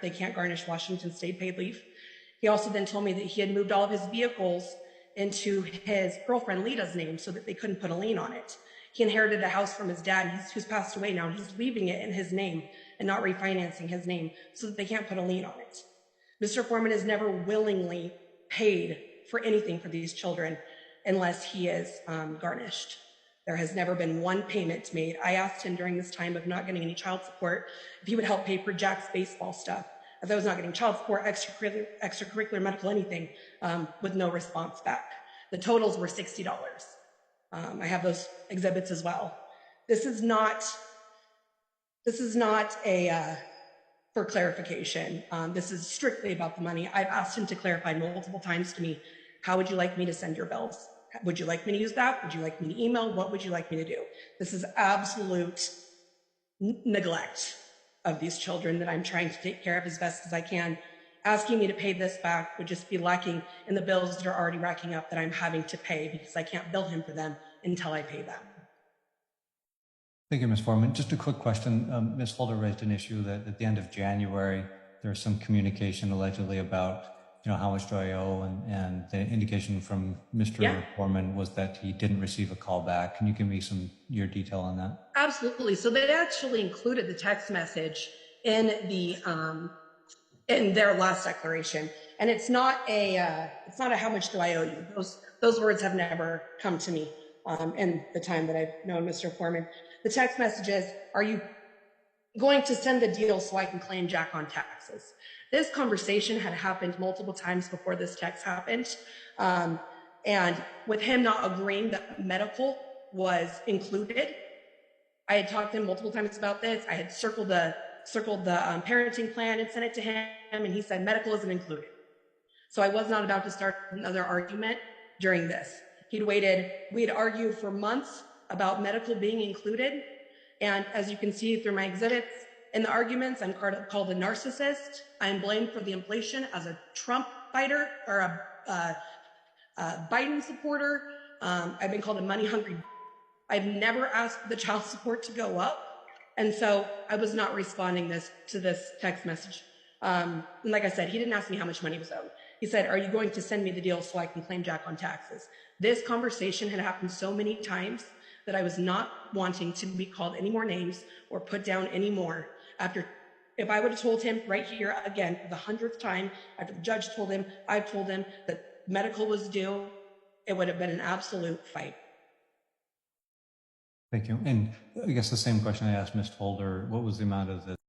they can't garnish Washington state paid leave. He also then told me that he had moved all of his vehicles into his girlfriend Lita's name so that they couldn't put a lien on it. He inherited a house from his dad, who's passed away now, and he's leaving it in his name and not refinancing his name so that they can't put a lien on it. Mr. Foreman has never willingly paid for anything for these children unless he is garnished. There has never been one payment made. I asked him during this time of not getting any child support if he would help pay for Jack's baseball stuff, as I was not getting child support, extracurricular, medical, anything, with no response back. The totals were $60. I have those exhibits as well. This is not a for clarification. This is strictly about the money. I've asked him to clarify multiple times to me, how would you like me to send your bills? Would you like me to use that? Would you like me to email? What would you like me to do? This is absolute neglect of these children that I'm trying to take care of as best as I can. Asking me to pay this back would just be lacking in the bills that are already racking up that I'm having to pay because I can't bill him for them until I pay them. Thank you, Ms. Foreman. Just a quick question. Ms. Holder raised an issue that at the end of January, there was some communication allegedly about how much do I owe, and the indication from Mr. Foreman was that he didn't receive a call back. Can you give me your detail on that? Absolutely. So they actually included the text message in their last declaration, and it's not a how much do I owe you. Those words have never come to me in the time that I've known Mr. Foreman. The text message is, are you going to send the deal so I can claim Jack on taxes? This conversation had happened multiple times before this text happened. And with him not agreeing that medical was included, I had talked to him multiple times about this. I had circled the parenting plan and sent it to him, and he said medical isn't included. So I was not about to start another argument during this. We had argued for months about medical being included. And as you can see through my exhibits, in the arguments, I'm called a narcissist. I am blamed for the inflation as a Trump fighter or a Biden supporter. I've been called a money-hungry. I've never asked the child support to go up. And so I was not responding to this text message. And like I said, he didn't ask me how much money was owed. He said, are you going to send me the deal so I can claim Jack on taxes? This conversation had happened so many times that I was not wanting to be called any more names or put down any more. If I would have told him right here again for the 100th time, after the judge told him, I told him that medical was due, it would have been an absolute fight. Thank you. And I guess the same question I asked Ms. Holder, what was the amount of the